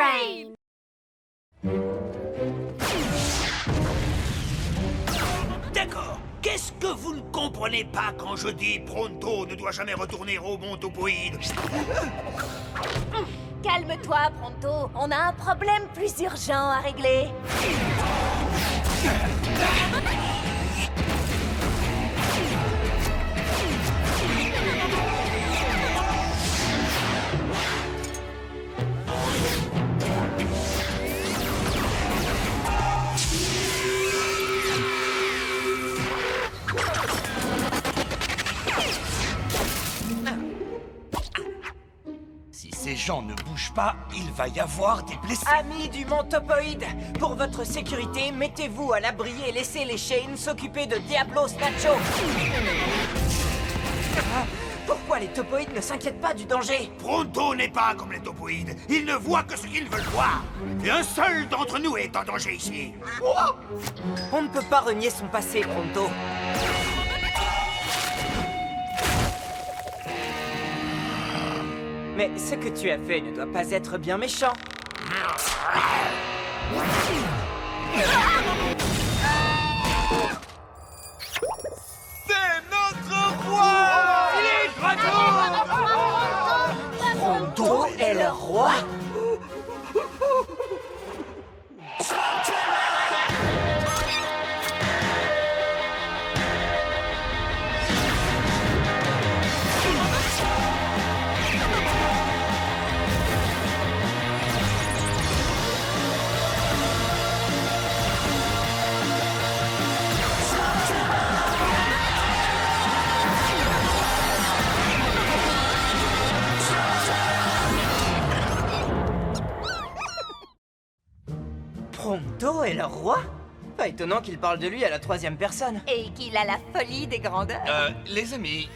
Brain! D'accord. Qu'est-ce que vous ne comprenez pas quand je dis Pronto ne doit jamais retourner au mont Topoïde? Calme-toi, Pronto. On a un problème plus urgent à régler. Si ces gens ne bougent pas, il va y avoir des blessés. Amis du Mont Topoïde, pour votre sécurité, mettez-vous à l'abri et laissez les Shane s'occuper de Diablos Nacho. Pourquoi les Topoïdes ne s'inquiètent pas du danger? Pronto n'est pas comme les Topoïdes. Ils ne voient que ce qu'ils veulent voir. Et un seul d'entre nous est en danger ici. On ne peut pas renier son passé, Pronto. Mais ce que tu as fait ne doit pas être bien méchant. C'est notre roi! Pronto est le roi? Pronto est le roi? Pas étonnant qu'il parle de lui à la troisième personne. Et qu'il a la folie des grandeurs. Les amis,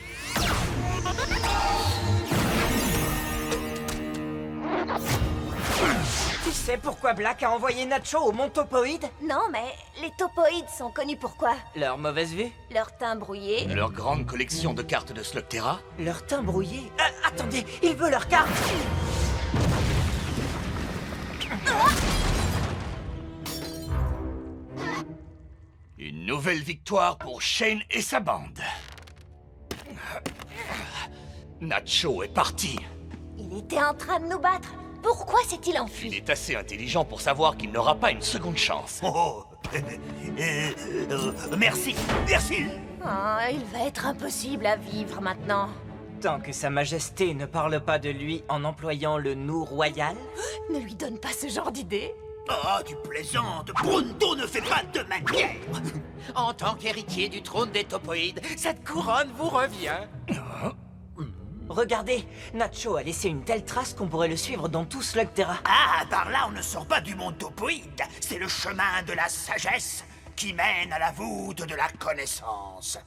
Tu sais pourquoi Black a envoyé Nacho au Mont Topoïde? Non, mais les topoïdes sont connus pour quoi? Leur mauvaise vue? Leur teint brouillé. leur grande collection de cartes de Slugterra, Leur teint brouillé? Attendez, il veut leur carte! une nouvelle victoire pour Shane et sa bande. Nacho est parti. Il était en train de nous battre. Pourquoi s'est-il Il enfui? est assez intelligent pour savoir qu'il n'aura pas une seconde chance. Oh, merci, merci. Oh, il va être impossible à vivre maintenant. Tant que Sa Majesté ne parle pas de lui en employant le nous royal? Ne lui donne pas ce genre d'idée. Ah, tu plaisantes. Pronto ne fait pas de manière. En tant qu'héritier du trône des Topoïdes, cette couronne vous revient. Regardez, Nacho a laissé une telle trace qu'on pourrait le suivre dans tout Slugterra. Ah, par là, on ne sort pas du monde Topoïde. C'est le chemin de la sagesse qui mène à la voûte de la connaissance.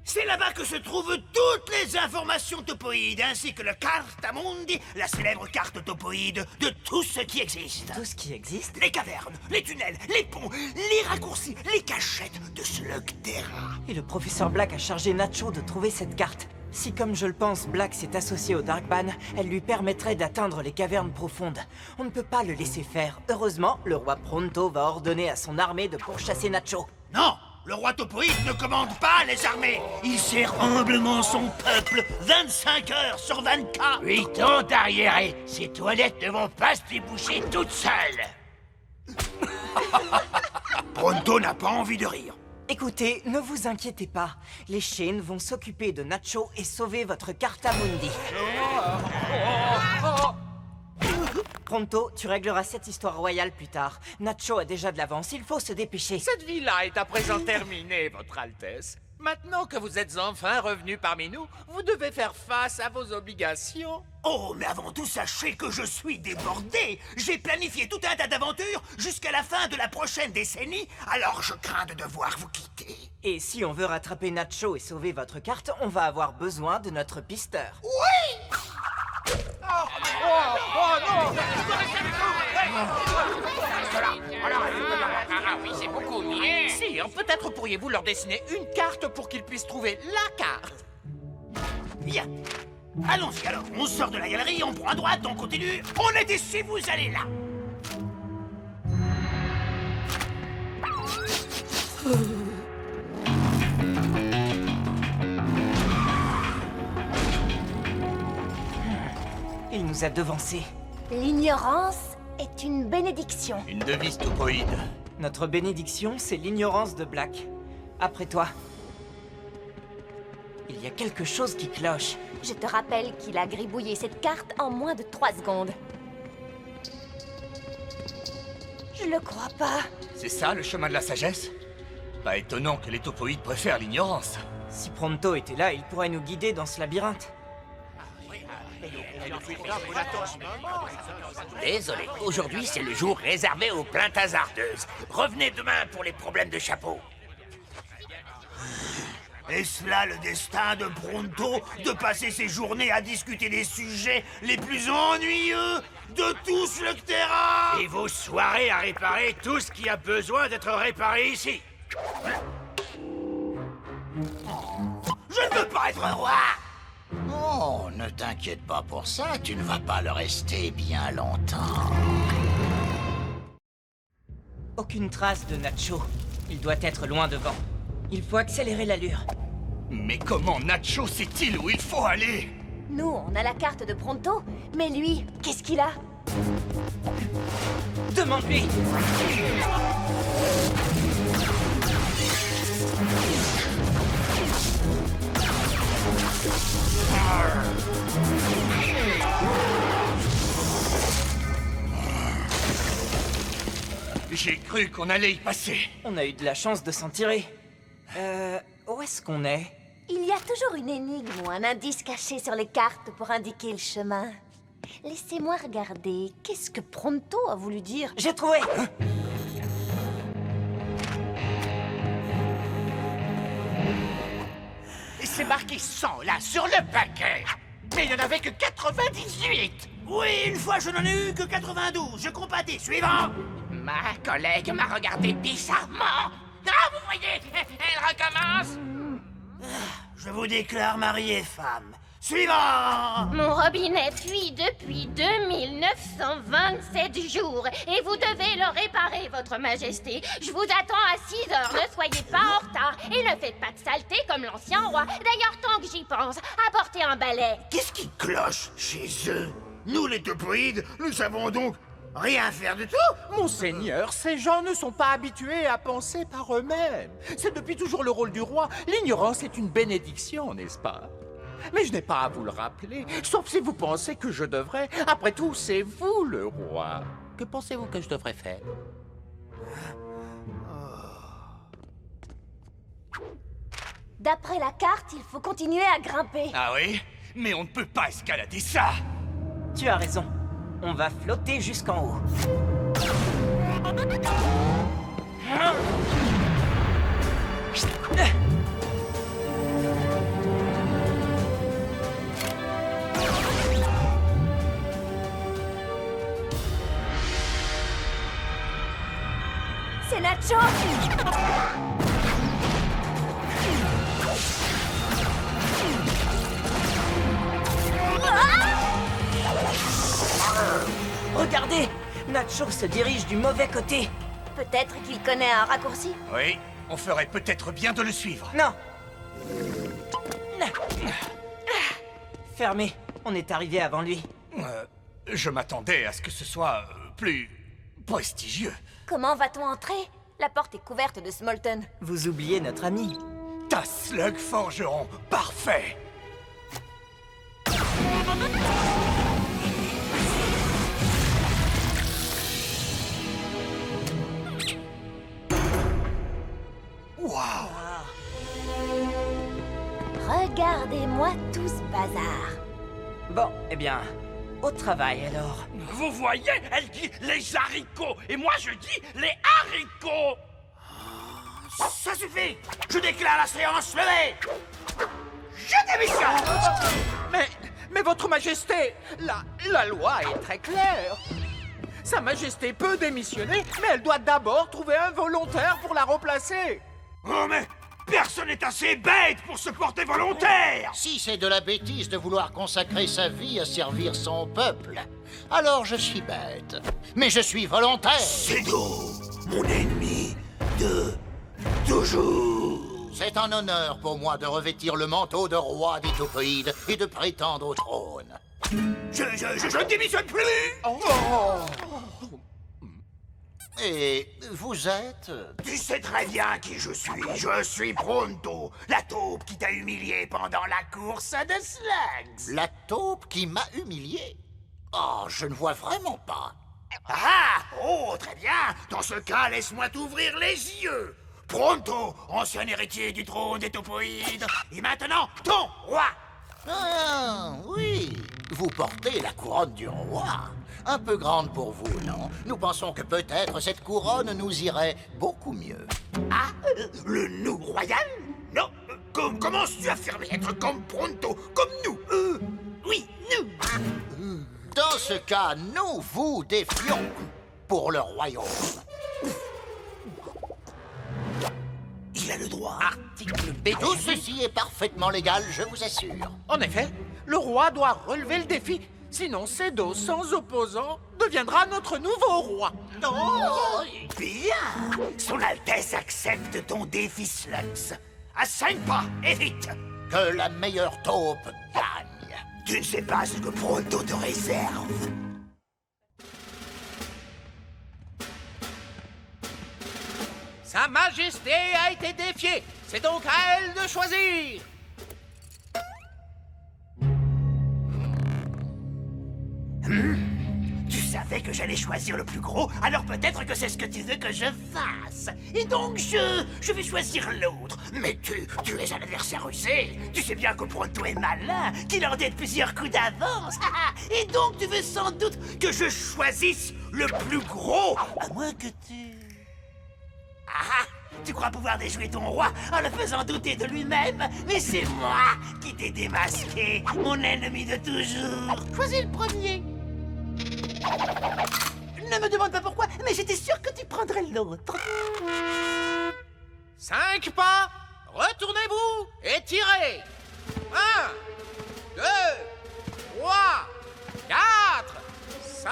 C'est là-bas que se trouvent toutes les informations topoïdes, ainsi que le Cartamundi, la célèbre carte topoïde de tout ce qui existe. Tout ce qui existe? Les cavernes, les tunnels, les ponts, les raccourcis, les cachettes de Slugterra. Et le professeur Black a chargé Nacho de trouver cette carte. Si, comme je le pense, Black s'est associé au Darkban, elle lui permettrait d'atteindre les cavernes profondes. On ne peut pas le laisser faire. Heureusement, le roi Pronto va ordonner à son armée de pourchasser Nacho. Non, le roi topoïde ne commande pas les armées. Il sert humblement son peuple 25 heures sur 24. 8 ans d'arriéré, ces toilettes ne vont pas se déboucher toutes seules. Pronto n'a pas envie de rire. Écoutez, ne vous inquiétez pas. Les Shane vont s'occuper de Nacho et sauver votre Cartamundi. Pronto, tu régleras cette histoire royale plus tard. Nacho a déjà de l'avance, il faut se dépêcher. Cette vie-là est à présent terminée, Votre Altesse. Maintenant que vous êtes enfin revenu parmi nous, vous devez faire face à vos obligations. Oh, mais avant tout, sachez que je suis débordé. J'ai planifié tout un tas d'aventures jusqu'à la fin de la prochaine décennie, alors je crains de devoir vous quitter. Et si on veut rattraper Nacho et sauver votre carte, on va avoir besoin de notre pisteur. Ah oui, c'est beaucoup mieux. Sire, peut-être pourriez-vous leur dessiner une carte pour qu'ils puissent trouver la carte. Bien. Allons-y alors, on sort de la galerie, on prend à droite, on continue. On est ici, vous allez là. Il nous a devancés. L'ignorance est une bénédiction. Une devise topoïde. Notre bénédiction, c'est l'ignorance de Black. Après toi. Il y a quelque chose qui cloche. Je te rappelle qu'il a gribouillé cette carte en moins de 3 secondes. Je le crois pas. C'est ça le chemin de la sagesse? Pas étonnant que les topoïdes préfèrent l'ignorance. Si Pronto était là, il pourrait nous guider dans ce labyrinthe. Désolé, aujourd'hui c'est le jour réservé aux plaintes hasardeuses. Revenez demain pour les problèmes de chapeau. Est-ce là le destin de Pronto de passer ses journées à discuter des sujets les plus ennuyeux de tout le terrain? Et vos soirées à réparer tout ce qui a besoin d'être réparé ici. Je ne veux pas être roi! Oh, ne t'inquiète pas pour ça, tu ne vas pas le rester bien longtemps. Aucune trace de Nacho. Il doit être loin devant. Il faut accélérer l'allure. Mais comment Nacho sait-il où il faut aller? Nous, on a la carte de Pronto, mais lui, qu'est-ce qu'il a? Demande-lui! J'ai cru qu'on allait y passer. On a eu de la chance de s'en tirer. Où est-ce qu'on est? Il y a toujours une énigme ou un indice caché sur les cartes pour indiquer le chemin. Laissez-moi regarder. Qu'est-ce que Pronto a voulu dire? J'ai trouvé! Et c'est marqué 100 là, sur le paquet. Mais il n'y en avait que 98. Oui, une fois je n'en ai eu que 92, je compatis. Suivant! Ma collègue m'a regardé bizarrement. Ah, vous voyez, elle recommence. Je vous déclare mari et femme. Suivant! Mon robinet fuit depuis 2927 jours et vous devez le réparer, votre majesté. Je vous attends à 6 heures, ne soyez pas en retard et ne faites pas de saleté comme l'ancien roi. D'ailleurs, tant que j'y pense, apportez un balai. Qu'est-ce qui cloche chez eux? Nous, les topoïdes, nous savons donc rien faire de tout? Monseigneur, ces gens ne sont pas habitués à penser par eux-mêmes. C'est depuis toujours le rôle du roi. L'ignorance est une bénédiction, n'est-ce pas? Mais je n'ai pas à vous le rappeler, sauf si vous pensez que je devrais. Après tout, c'est vous le roi. Que pensez-vous que je devrais faire? D'après la carte, il faut continuer à grimper. Ah oui? Mais on ne peut pas escalader ça! Tu as raison. On va flotter jusqu'en haut. C'est Nacho! Regardez! Nacho se dirige du mauvais côté. Peut-être qu'il connaît un raccourci? Oui, on ferait peut-être bien de le suivre. Non! Fermé. On est arrivé avant lui. Je m'attendais à ce que ce soit plus prestigieux. Comment va-t-on entrer? La porte est couverte de Smolten. Vous oubliez notre ami. Ta slug forgeron, parfait! Waouh! Regardez-moi tout ce bazar. Bon, eh bien, au travail alors. Vous voyez, elle dit les haricots et moi je dis les haricots. Ça suffit! Je déclare la séance levée! Je démissionne! Mais votre majesté, la loi est très claire. Sa majesté peut démissionner, mais elle doit d'abord trouver un volontaire pour la remplacer. Oh mais Personne n'est assez bête pour se porter volontaire! Si c'est de la bêtise de vouloir consacrer sa vie à servir son peuple, alors je suis bête. Mais je suis volontaire. Cédo, mon ennemi de toujours. C'est un honneur pour moi de revêtir le manteau de roi des Topoïdes et de prétendre au trône. Je ne démissionne plus! Et vous êtes... Tu sais très bien qui je suis. Je suis Pronto, la taupe qui t'a humilié pendant la course de Slugs. la taupe qui m'a humilié? Oh, je ne vois vraiment pas. Ah! Oh, très bien! Dans ce cas, laisse-moi t'ouvrir les yeux! Pronto, ancien héritier du trône des Topoïdes, et maintenant, ton roi! Ah, oui. Vous portez la couronne du roi. Un peu grande pour vous, non? Nous pensons que peut-être cette couronne nous irait beaucoup mieux. Ah, le nous royal? Non, comment tu affirmes être comme Pronto, comme nous? Oui, nous! Dans ce cas, nous vous défions pour le royaume. Il a le droit. Article B. Tout ceci est parfaitement légal, je vous assure. En effet, le roi doit relever le défi. Sinon, Cédo, sans opposant, deviendra notre nouveau roi. Oh, bien! Son Altesse accepte ton défi, Slugs. À 5 pas, et vite! Que la meilleure taupe gagne. Tu ne sais pas ce que Pronto te réserve. Sa Majesté a été défiée. C'est donc à elle de choisir. Tu savais que j'allais choisir le plus gros, alors peut-être que c'est ce que tu veux que je fasse. Et donc je vais choisir l'autre. Mais tu es un adversaire rusé. Tu sais bien que Pronto est malin, qu'il en donne plusieurs coups d'avance. Et donc tu veux sans doute que je choisisse le plus gros. À moins que tu... Ah, tu crois pouvoir déjouer ton roi en le faisant douter de lui-même? Mais c'est moi qui t'ai démasqué, mon ennemi de toujours. Choisis le premier. Ne me demande pas pourquoi, mais j'étais sûr que tu prendrais l'autre. 5 pas. Retournez-vous et tirez. 1, 2, 3, 4, 5.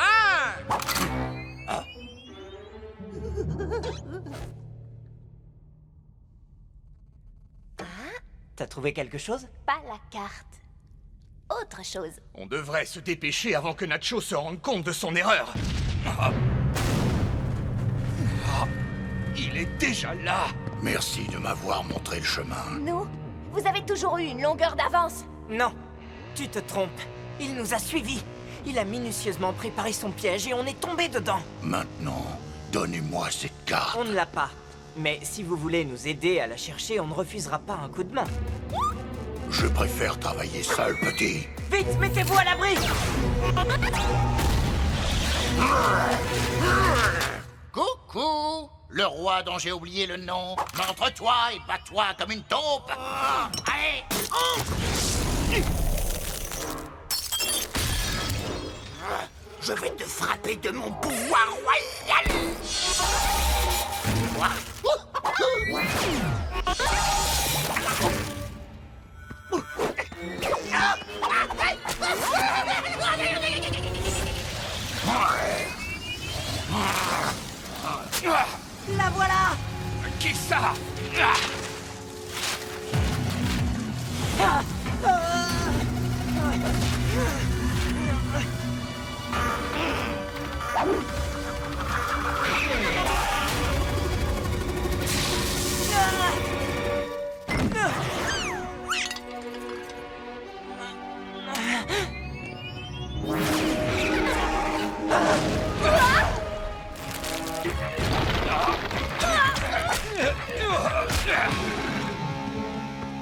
T'as trouvé quelque chose? Pas la carte. Autre chose. On devrait se dépêcher avant que Nacho se rende compte de son erreur. Ah. Ah. Il est déjà là. Merci de m'avoir montré le chemin. Nous, vous avez toujours eu une longueur d'avance. Non, tu te trompes. Il nous a suivis. Il a minutieusement préparé son piège et on est tombé dedans. Maintenant, donnez-moi cette carte. On ne l'a pas. Mais si vous voulez nous aider à la chercher, on ne refusera pas un coup de main. Je préfère travailler seul, petit. Vite, mettez-vous à l'abri! Coucou! Le roi dont j'ai oublié le nom. Montre-toi et bats-toi comme une taupe. Allez, je vais te frapper de mon pouvoir royal. La voilà! Qui ça?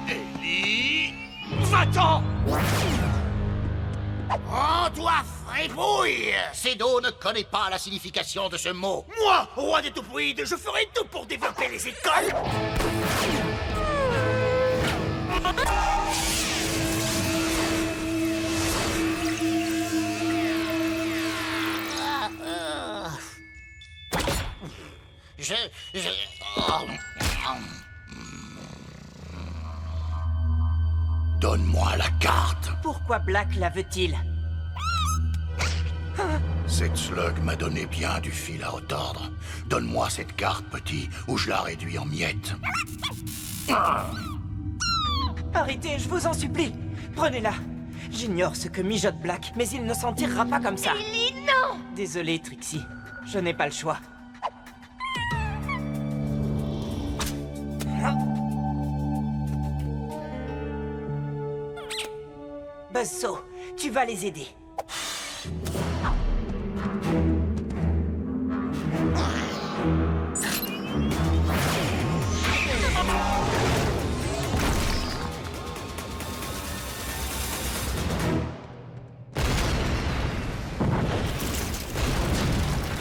Ellie, va-t'en! Oh, toi, fripouille! Cédo ne connaît pas la signification de ce mot. Moi, roi des Topoïdes, je ferai tout pour développer les écoles. Oh. Donne-moi la carte. Pourquoi Black la veut-il? Cette slug m'a donné bien du fil à retordre. Donne-moi cette carte, petit, ou je la réduis en miettes. Arrêtez, je vous en supplie. Prenez-la. J'ignore ce que mijote Black, mais il ne s'en tirera pas comme ça. Ellie, non! Désolé, Trixie. Je n'ai pas le choix. Buzzsaw, tu vas les aider.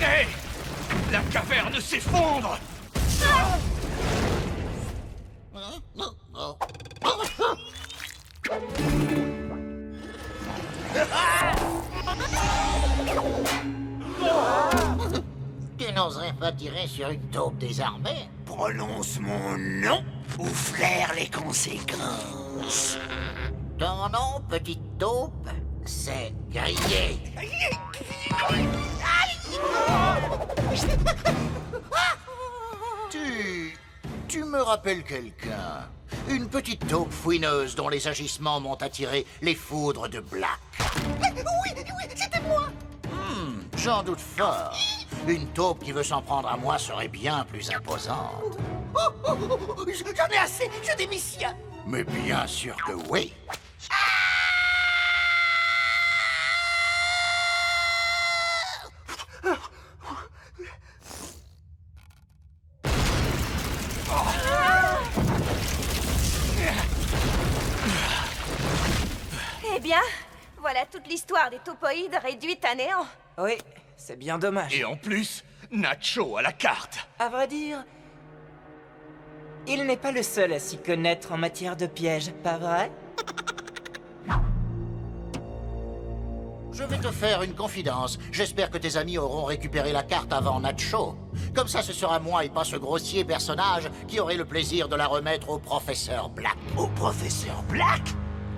Hé! La caverne s'effondre! Tu n'oserais pas tirer sur une taupe désarmée? Prononce mon nom ou flaire les conséquences. Ton nom, petite taupe, c'est Grillé. Tu me rappelles quelqu'un. Une petite taupe fouineuse dont les agissements m'ont attiré les foudres de Black. Oui, c'était moi. J'en doute fort. Une taupe qui veut s'en prendre à moi serait bien plus imposante. J'en ai assez, je démissionne. Mais bien sûr que oui. Eh bien, voilà toute l'histoire des topoïdes réduite à néant. Oui, c'est bien dommage. Et en plus, Nacho à la carte! À vrai dire, il n'est pas le seul à s'y connaître en matière de pièges, pas vrai? Je vais te faire une confidence. J'espère que tes amis auront récupéré la carte avant Nacho. Comme ça, ce sera moi et pas ce grossier personnage qui aurait le plaisir de la remettre au professeur Black. Au professeur Black?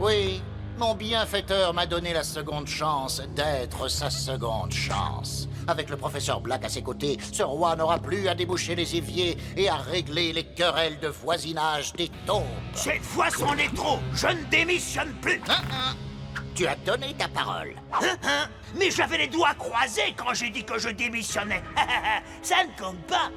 Oui, mon bienfaiteur m'a donné la seconde chance d'être sa seconde chance. Avec le professeur Black à ses côtés, ce roi n'aura plus à déboucher les éviers et à régler les querelles de voisinage des taupes. Cette fois, c'en est trop. Je ne démissionne plus. Tu as donné ta parole. Mais j'avais les doigts croisés quand j'ai dit que je démissionnais. Ça ne compte pas.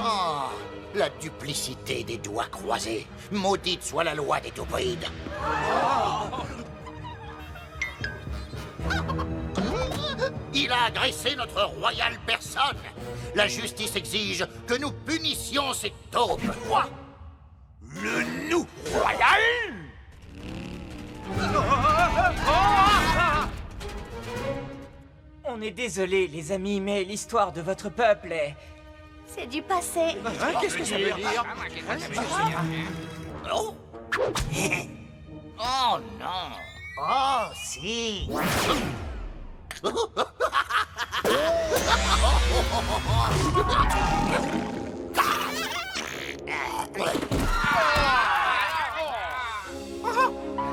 Oh, la duplicité des doigts croisés. Maudite soit la loi des topoïdes. Il a agressé notre royale personne. La justice exige que nous punissions ces taupes. Quoi? Le nous royal? On est désolé, les amis, mais l'histoire de votre peuple est... C'est du passé. Qu'est-ce que ça veut dire? Oh. Oh non. Oh, si.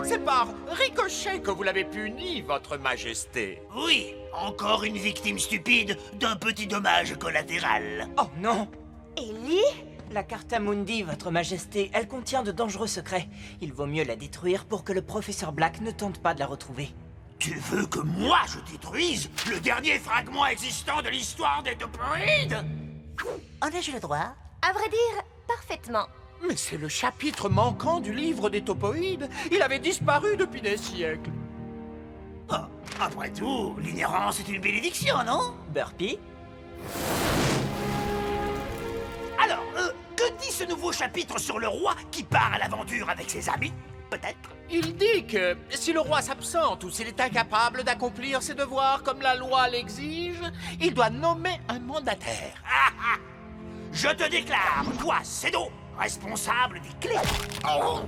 C'est par ricochet que vous l'avez puni, votre majesté. Oui, encore une victime stupide d'un petit dommage collatéral. Oh non! Ellie? La Carta Mundi, votre majesté, elle contient de dangereux secrets. Il vaut mieux la détruire pour que le professeur Black ne tente pas de la retrouver. Tu veux que moi je détruise le dernier fragment existant de l'histoire des topoïdes? En ai-je le droit? À vrai dire, parfaitement. Mais c'est le chapitre manquant du livre des topoïdes. Il avait disparu depuis des siècles. Oh, après tout, l'inhérence est une bénédiction, non? Burpee? Alors, que dit ce nouveau chapitre sur le roi qui part à l'aventure avec ses amis? Peut-être? Il dit que si le roi s'absente ou s'il est incapable d'accomplir ses devoirs comme la loi l'exige, il doit nommer un mandataire. Ah, ah. Je te déclare, toi, Cédo, responsable des clés,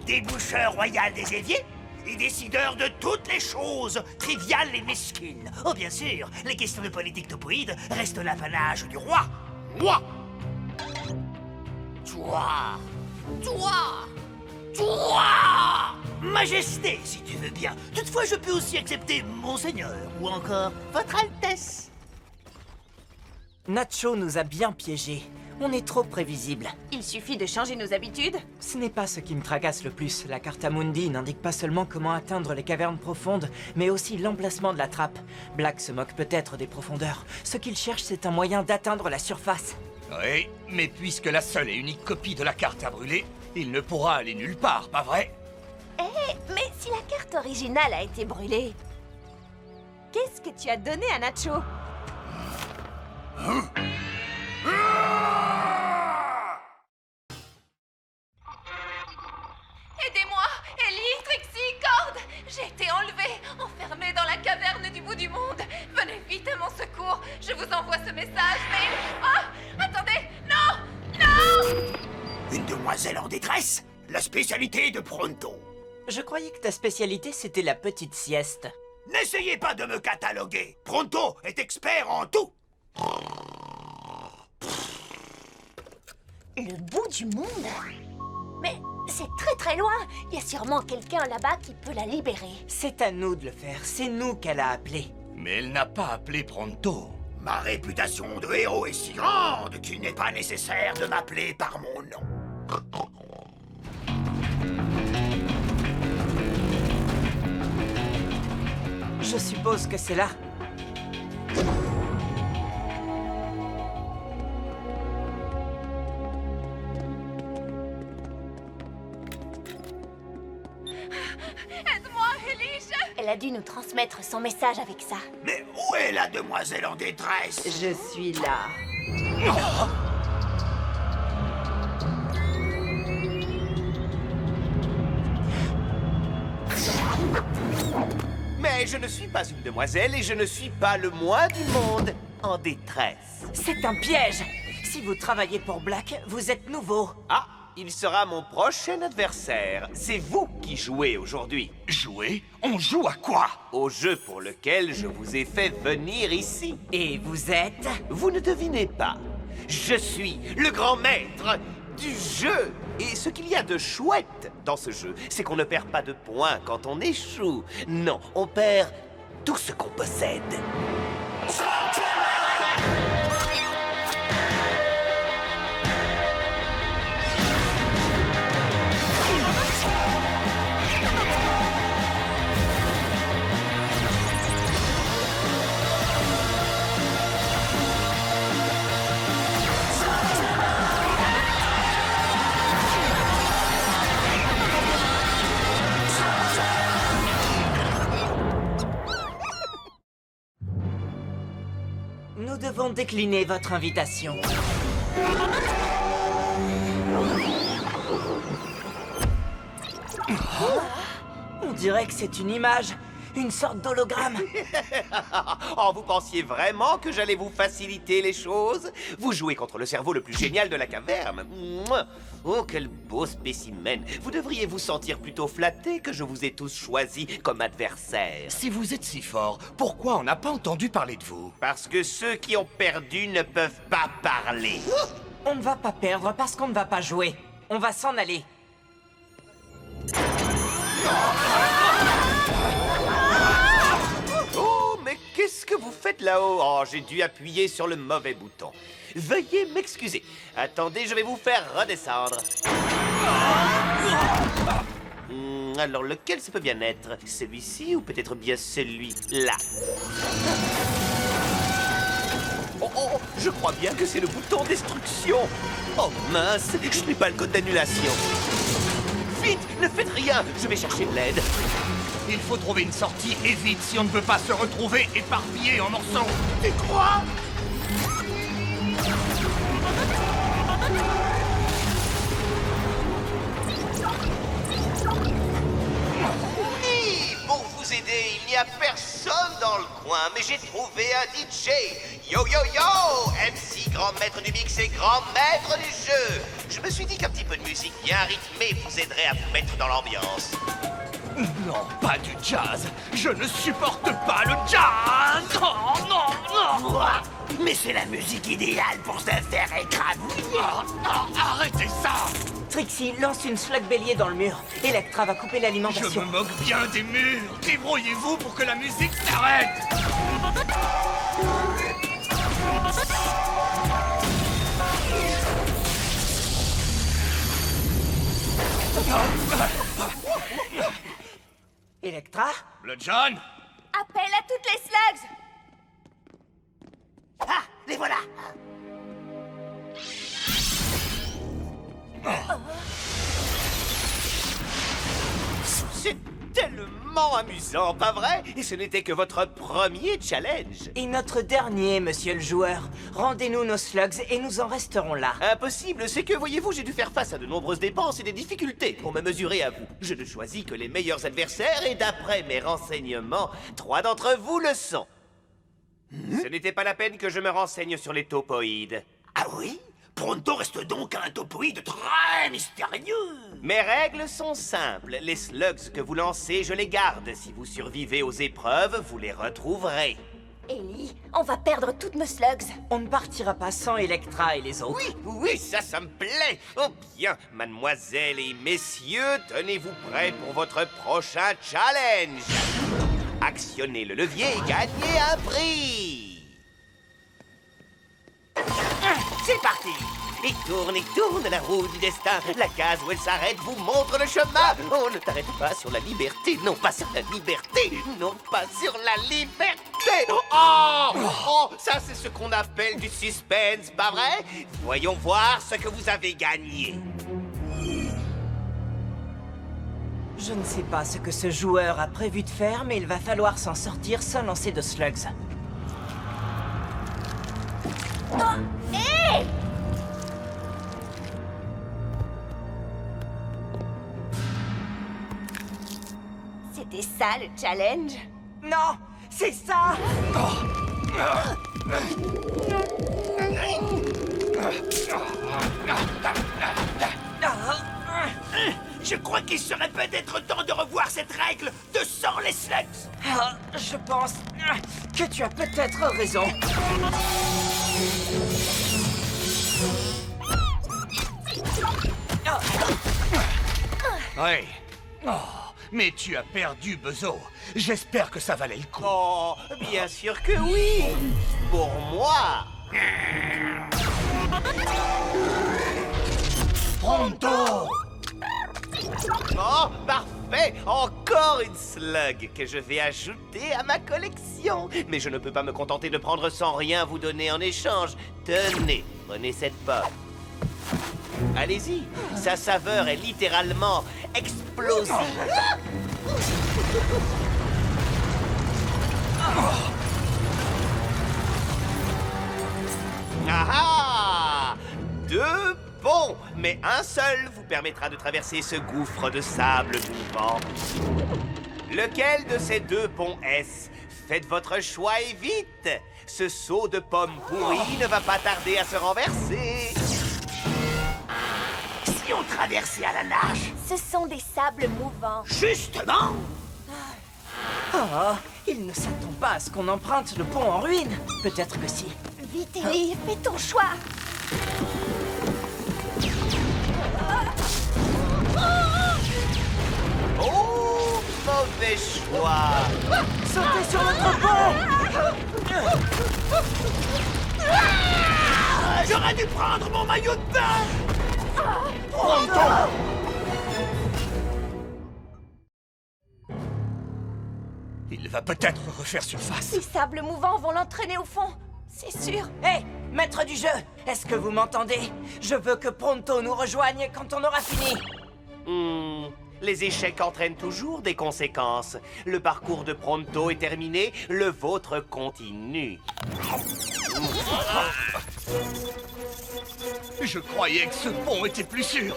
déboucheur royal des éviers et décideur de toutes les choses triviales et mesquines. Oh, bien sûr, les questions de politique topoïde restent l'apanage du roi. Moi. Toi. Majesté, si tu veux bien. Toutefois, je peux aussi accepter Monseigneur ou encore Votre Altesse. Nacho nous a bien piégés. On est trop prévisible. Il suffit de changer nos habitudes. Ce n'est pas ce qui me tracasse le plus. La Carta Mundi n'indique pas seulement comment atteindre les cavernes profondes, mais aussi l'emplacement de la trappe. Black se moque peut-être des profondeurs. Ce qu'il cherche, c'est un moyen d'atteindre la surface. Oui, mais puisque la seule et unique copie de la carte a brûlé, il ne pourra aller nulle part, pas vrai? Mais si la carte originale a été brûlée, qu'est-ce que tu as donné à Nacho? Aidez-moi! Ellie, Trixie, Cord! J'ai été enlevée, enfermée dans la caverne du bout du monde! Venez vite à mon secours! Je vous envoie ce message, mais... Oh! Attendez! Non! Non! Une demoiselle en détresse? La spécialité de Pronto. Je croyais que ta spécialité, c'était la petite sieste. N'essayez pas de me cataloguer. Pronto est expert en tout. Le bout du monde? Mais c'est très très loin. Il y a sûrement quelqu'un là-bas qui peut la libérer. C'est à nous de le faire. C'est nous qu'elle a appelé. Mais elle n'a pas appelé Pronto. Ma réputation de héros est si grande qu'il n'est pas nécessaire de m'appeler par mon nom. Je suppose que c'est là. Aide-moi, Ellie! Elle a dû nous transmettre son message avec ça. Mais où est la demoiselle en détresse? Je suis là. Mais je ne suis pas une demoiselle et je ne suis pas le moins du monde en détresse. C'est un piège. Si vous travaillez pour Black, vous êtes nouveau. Ah, il sera mon prochain adversaire. C'est vous qui jouez aujourd'hui. Jouer? On joue à quoi? Au jeu pour lequel je vous ai fait venir ici. Et vous êtes? Vous ne devinez pas. Je suis le grand maître du jeu. Et ce qu'il y a de chouette dans ce jeu, c'est qu'on ne perd pas de points quand on échoue. Non, on perd tout ce qu'on possède. Nous devons décliner votre invitation. On dirait que c'est une image, une sorte d'hologramme. Oh, vous pensiez vraiment que j'allais vous faciliter les choses? Vous jouez contre le cerveau le plus génial de la caverne. Mouah. Oh, quel beau spécimen. Vous devriez vous sentir plutôt flatté que je vous ai tous choisis comme adversaires. Si vous êtes si fort, pourquoi on n'a pas entendu parler de vous? Parce que ceux qui ont perdu ne peuvent pas parler. On ne va pas perdre parce qu'on ne va pas jouer. On va s'en aller. Oh, mais qu'est-ce que vous faites là-haut? Oh, j'ai dû appuyer sur le mauvais bouton. Veuillez m'excuser. Attendez, je vais vous faire redescendre. Alors, lequel ça peut bien être? Celui-ci ou peut-être bien celui-là? Oh, oh, je crois bien que c'est le bouton destruction. Oh mince, je n'ai pas le code d'annulation. Vite, ne faites rien, je vais chercher de l'aide. Il faut trouver une sortie et vite si on ne veut pas se retrouver éparpillés en morceaux. Tu crois? Oui, pour vous aider, il n'y a personne dans le coin, mais j'ai trouvé un DJ. Yo yo yo, MC grand maître du mix et grand maître du jeu. Je me suis dit qu'un petit peu de musique bien rythmée vous aiderait à vous mettre dans l'ambiance. Non, pas du jazz. Je ne supporte pas le jazz. Oh non, non. Mais c'est la musique idéale pour se faire écrabouiller. Arrêtez ça! Trixie, lance une slug bélier dans le mur. Electra va couper Je l'alimentation. me moque bien des murs. Débrouillez-vous pour que la musique s'arrête. Electra? Blood John? Appelle à toutes les slugs! Ah, les voilà. C'est tellement amusant, pas vrai? Et ce n'était que votre premier challenge. Et notre dernier, monsieur le joueur. Rendez-nous nos slugs et nous en resterons là. Impossible, c'est que, voyez-vous, j'ai dû faire face à de nombreuses dépenses et des difficultés pour me mesurer à vous. Je ne choisis que les meilleurs adversaires et d'après mes renseignements, 3 d'entre vous le sont. Ce n'était pas la peine que je me renseigne sur les topoïdes. Ah oui? Pronto reste donc un topoïde très mystérieux. Mes règles sont simples. Les slugs que vous lancez, je les garde. Si vous survivez aux épreuves, vous les retrouverez. Ellie, on va perdre toutes nos slugs. On ne partira pas sans Electra et les autres. Oui, oui, ça me plaît. Oh bien, mademoiselles et messieurs, tenez-vous prêts pour votre prochain challenge. Actionnez le levier et gagnez un prix. C'est parti. Et tourne la roue du destin. La case où elle s'arrête vous montre le chemin. Oh, ne t'arrête pas sur la liberté. Non, pas sur la liberté. Non, pas sur la liberté. Oh, ça c'est ce qu'on appelle du suspense, pas vrai? Voyons voir ce que vous avez gagné. Je ne sais pas ce que ce joueur a prévu de faire, mais il va falloir s'en sortir sans lancer de slugs. C'était ça le challenge? Non, c'est ça! Je crois qu'il serait peut-être temps de revoir cette règle de sans les slugs. Ah, je pense que tu as peut-être raison. Oui. Oh, mais tu as perdu, Bezo. J'espère que ça valait le coup. Oh, bien sûr que oui. Pour moi. Pronto! Oh, parfait! Encore une slug que je vais ajouter à ma collection. Mais je ne peux pas me contenter de prendre sans rien vous donner en échange. Tenez, prenez cette pomme. Allez-y, sa saveur est littéralement explosive. Ah ah! 2 ponts, mais un seul vous permettra de traverser ce gouffre de sable mouvant. Lequel de ces 2 ponts est-ce? Faites votre choix et vite! Ce seau de pommes pourries ne va pas tarder à se renverser. Si on traversait à la nage, Ce sont des sables mouvants. justement. Oh, il ne s'attend pas à ce qu'on emprunte le pont en ruine. Peut-être que si. Vite, Ellie, fais ton choix. Oh, mauvais choix! Sautez sur notre pont! J'aurais dû prendre mon maillot de bain. Il va peut-être refaire surface. Les sables mouvants vont l'entraîner au fond. C'est sûr. Hé, maître du jeu, est-ce que vous m'entendez? Je veux que Pronto nous rejoigne quand on aura fini. Les échecs entraînent toujours des conséquences. Le parcours de Pronto est terminé, le vôtre continue. Je croyais que ce pont était plus sûr.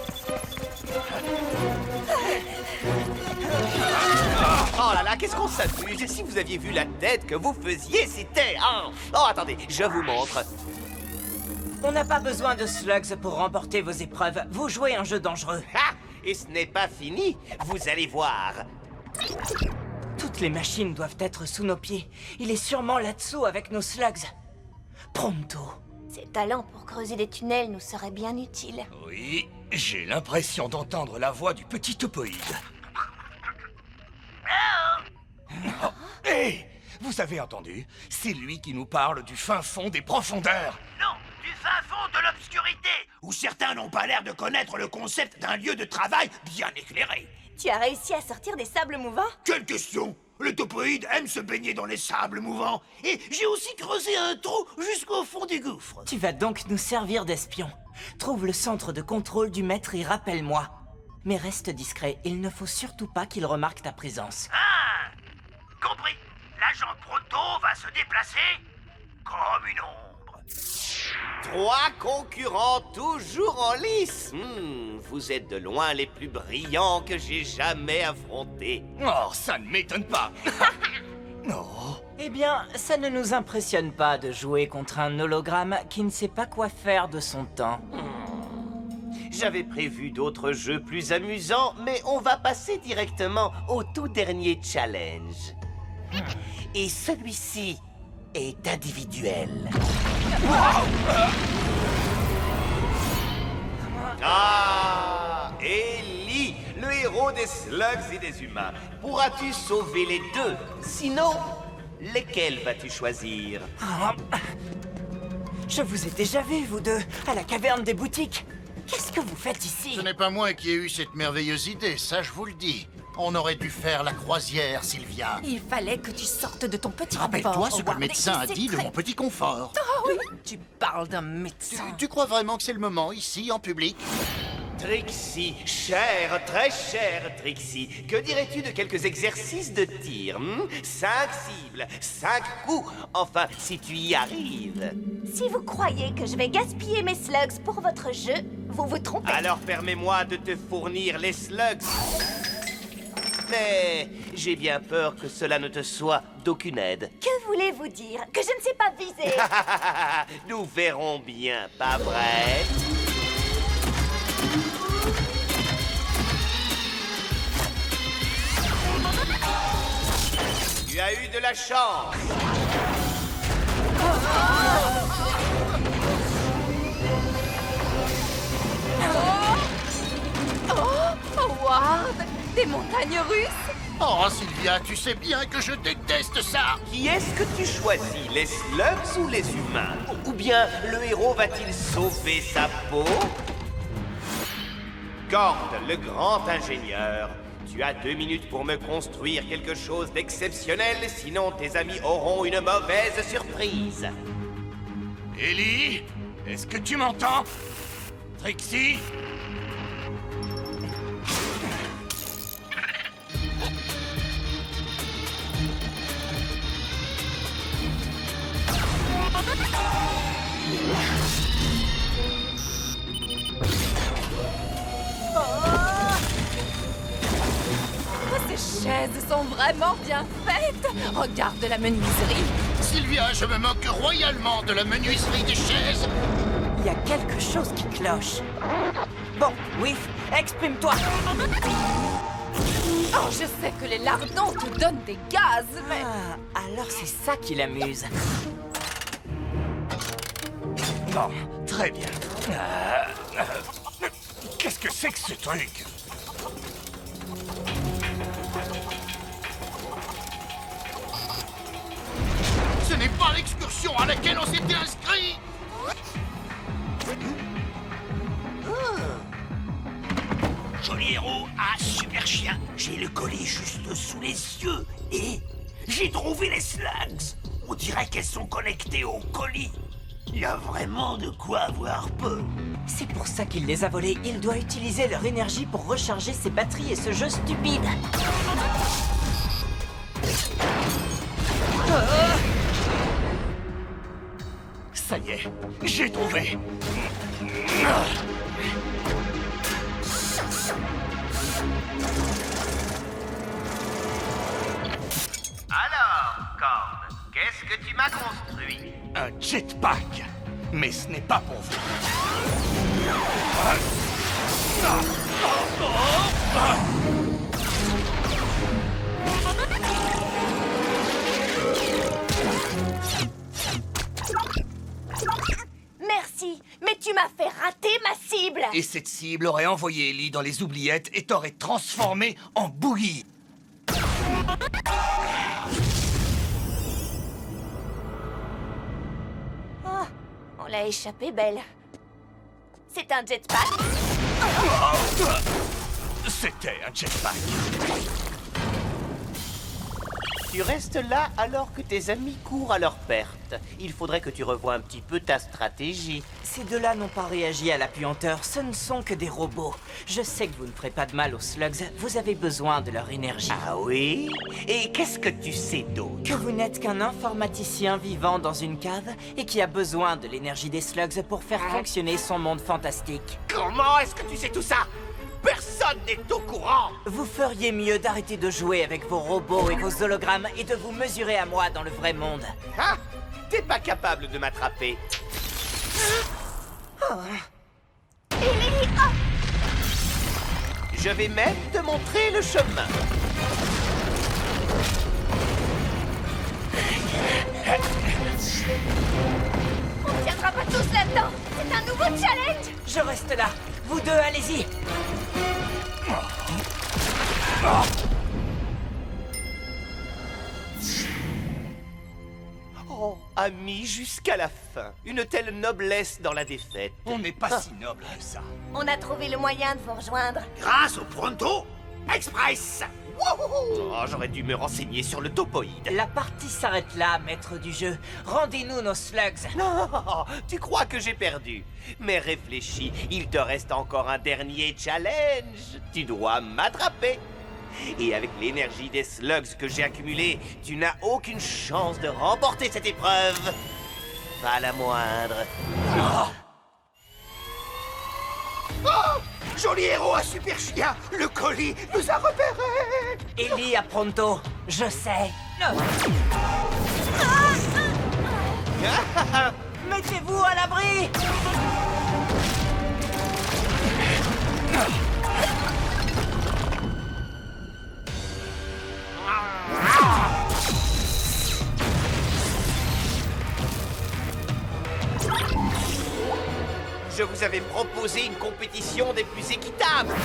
Oh là là, qu'est-ce qu'on s'amuse! Et si vous aviez vu la tête que vous faisiez, c'était... Oh, attendez, je vous montre. On n'a pas besoin de slugs pour remporter vos épreuves. Vous jouez un jeu dangereux. Ah! Et ce n'est pas fini, vous allez voir. Toutes les machines doivent être sous nos pieds. Il est sûrement là-dessous avec nos slugs. Pronto. Ses talents pour creuser des tunnels nous seraient bien utiles. Oui, j'ai l'impression d'entendre la voix du petit topoïde. Oh, hé! Vous avez entendu? C'est lui qui nous parle du fin fond des profondeurs. Non, du fin fond de l'obscurité, où certains n'ont pas l'air de connaître le concept d'un lieu de travail bien éclairé. Tu as réussi à sortir des sables mouvants? Quelle question! Le topoïde aime se baigner dans les sables mouvants. Et j'ai aussi creusé un trou jusqu'au fond du gouffre. Tu vas donc nous servir d'espion. Trouve le centre de contrôle du maître et rappelle-moi. Mais reste discret, il ne faut surtout pas qu'il remarque ta présence. Ah! Compris. L'agent Proto va se déplacer comme une ombre. 3 concurrents toujours en lice. Vous êtes de loin les plus brillants que j'ai jamais affrontés. Oh, ça ne m'étonne pas. Non. Eh bien, ça ne nous impressionne pas de jouer contre un hologramme qui ne sait pas quoi faire de son temps. J'avais prévu d'autres jeux plus amusants, mais on va passer directement au tout dernier challenge. Et celui-ci est individuel. Ah, Ellie, le héros des slugs et des humains. Pourras-tu sauver les deux? Sinon, lesquels vas-tu choisir? Je vous ai déjà vu, vous deux, à la caverne des boutiques. Qu'est-ce que vous faites ici? Ce n'est pas moi qui ai eu cette merveilleuse idée, ça je vous le dis. On aurait dû faire la croisière, Sylvia. Il fallait que tu sortes de ton petit Rappelle-toi confort, ce que le Howard. médecin a Et c'est dit de très- mon petit confort. Oh oui, tu parles d'un médecin. Tu crois vraiment que c'est le moment, ici, en public? Trixie, chère, très chère Trixie, que dirais-tu de quelques exercices de tir 5 cibles, 5 coups, enfin, si tu y arrives. Si vous croyez que je vais gaspiller mes slugs pour votre jeu, vous vous trompez. Alors permets-moi de te fournir les slugs. Mais j'ai bien peur que cela ne te soit d'aucune aide. Que voulez-vous dire? Que je ne sais pas viser? Nous verrons bien, pas vrai? Tu as eu de la chance. Howard, des montagnes russes? Oh, Sylvia, tu sais bien que je déteste ça. Qui est-ce que tu choisis, les slugs ou les humains? Ou bien le héros va-t-il sauver sa peau? Gord, le grand ingénieur, tu as 2 minutes pour me construire quelque chose d'exceptionnel, sinon tes amis auront une mauvaise surprise. Ellie, est-ce que tu m'entends? Trixie? Oh, ces chaises sont vraiment bien faites. Regarde la menuiserie. Sylvia, je me moque royalement de la menuiserie des chaises. Il y a quelque chose qui cloche. Bon, Whiff, exprime-toi. Oh, je sais que les lardons te donnent des gaz, mais... Ah, alors c'est ça qui l'amuse. Bon, très bien. Qu'est-ce que c'est que ce truc? Ce n'est pas l'excursion à laquelle on s'était inscrit. Joli héros, super chien. J'ai le colis juste sous les yeux. Et j'ai trouvé les slugs. On dirait qu'elles sont connectées au colis. Il y a vraiment de quoi avoir peur. C'est pour ça qu'il les a volés. Il doit utiliser leur énergie pour recharger ses batteries et ce jeu stupide. Ça y est, j'ai trouvé. Alors, Cord, qu'est-ce que tu m'as construit? Un jetpack. Mais ce n'est pas pour vous. Et cette cible aurait envoyé Ellie dans les oubliettes et t'aurait transformé en bouillie. Oh, on l'a échappé belle. C'est un jetpack. C'était un jetpack. Tu restes là alors que tes amis courent à leur perte. Il faudrait que tu revoies un petit peu ta stratégie. Ces deux-là n'ont pas réagi à la puanteur, ce ne sont que des robots. Je sais que vous ne ferez pas de mal aux slugs, vous avez besoin de leur énergie. Ah oui? Et qu'est-ce que tu sais d'autre? Que vous n'êtes qu'un informaticien vivant dans une cave et qui a besoin de l'énergie des slugs pour faire fonctionner son monde fantastique. Comment est-ce que tu sais tout ça? Personne n'est au courant! Vous feriez mieux d'arrêter de jouer avec vos robots et vos hologrammes et de vous mesurer à moi dans le vrai monde. Hein? T'es pas capable de m'attraper. Je vais même te montrer le chemin. On ne tiendra pas tous là-dedans. C'est un nouveau challenge. Je reste là. Vous deux, allez-y. Oh, amis jusqu'à la fin. Une telle noblesse dans la défaite. On n'est pas si noble que ça. On a trouvé le moyen de vous rejoindre. Grâce au Pronto Express. Oh, j'aurais dû me renseigner sur le topoïde. La partie s'arrête là, maître du jeu. Rendez-nous nos slugs. Non, tu crois que j'ai perdu. Mais réfléchis, il te reste encore un dernier challenge. Tu dois m'attraper. Et avec l'énergie des slugs que j'ai accumulée, tu n'as aucune chance de remporter cette épreuve. Pas la moindre. Oh, joli héros à super chien. Le colis nous a repérés. Ellie à Pronto, je sais. Mettez-vous à l'abri. Je vous avais proposé une compétition des plus équitables.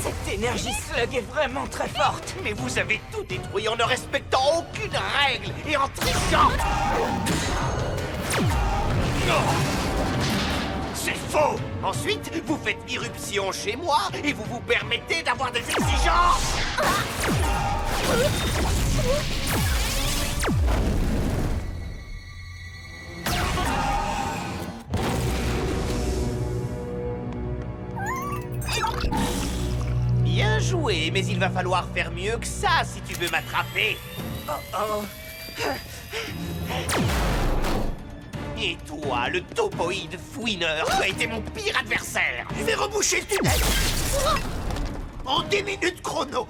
Cette énergie slug est vraiment très forte. Mais vous avez tout détruit en ne respectant aucune règle et en trichant. C'est faux. Ensuite, vous faites irruption chez moi et vous vous permettez d'avoir des exigences. Bien joué, mais il va falloir faire mieux que ça si tu veux m'attraper. Et toi, le topoïde fouineur, tu as été mon pire adversaire. Je vais reboucher le tunnel. En 10 minutes chrono.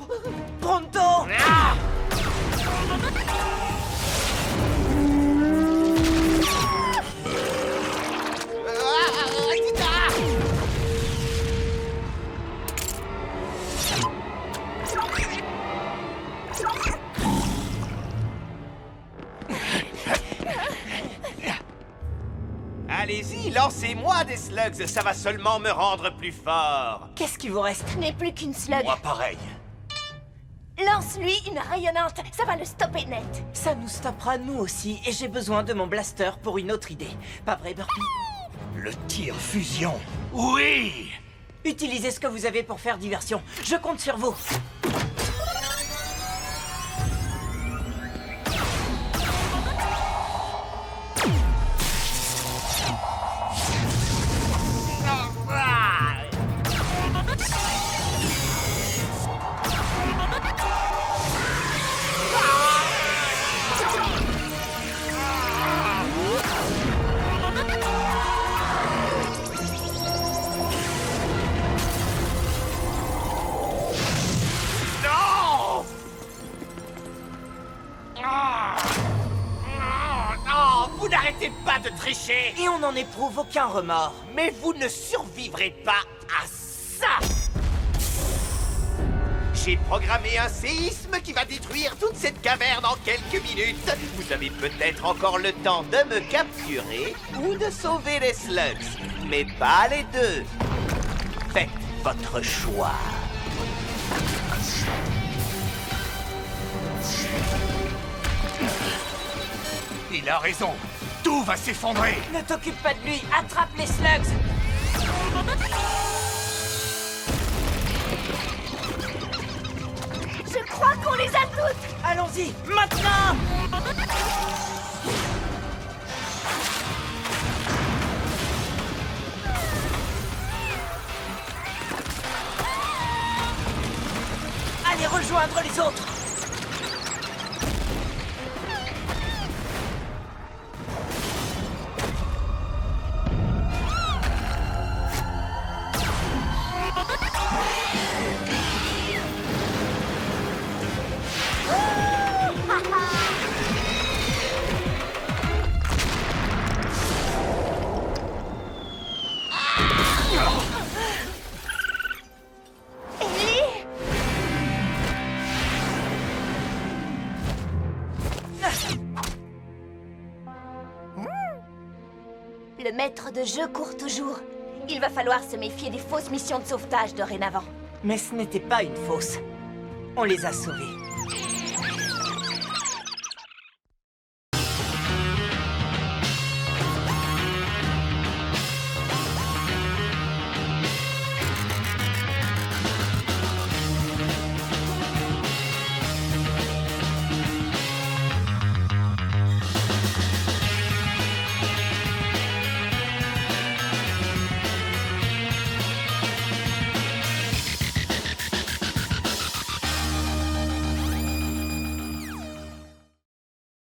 Pronto. Ah! Allez-y, lancez-moi des slugs, ça va seulement me rendre plus fort. Qu'est-ce qui vous reste? Ce n'est plus qu'une slug. Moi, pareil. Lance-lui une rayonnante. Ça va le stopper net. Ça nous stoppera nous aussi, et j'ai besoin de mon blaster pour une autre idée. Pas vrai, Burpee? Le tir fusion. Oui. Utilisez ce que vous avez pour faire diversion. Je compte sur vous. Vous n'arrêtez pas de tricher. Et on n'en éprouve aucun remords. Mais vous ne survivrez pas à ça. J'ai programmé un séisme qui va détruire toute cette caverne en quelques minutes. Vous avez peut-être encore le temps de me capturer ou de sauver les slugs, mais pas les deux. Faites votre choix. Il a raison. Tout va s'effondrer. Ne t'occupe pas de lui, attrape les slugs. Je crois qu'on les a toutes. Allons-y, maintenant. Allez rejoindre les autres. Le maître de jeu court toujours. Il va falloir se méfier des fausses missions de sauvetage dorénavant. Mais ce n'était pas une fausse. On les a sauvés.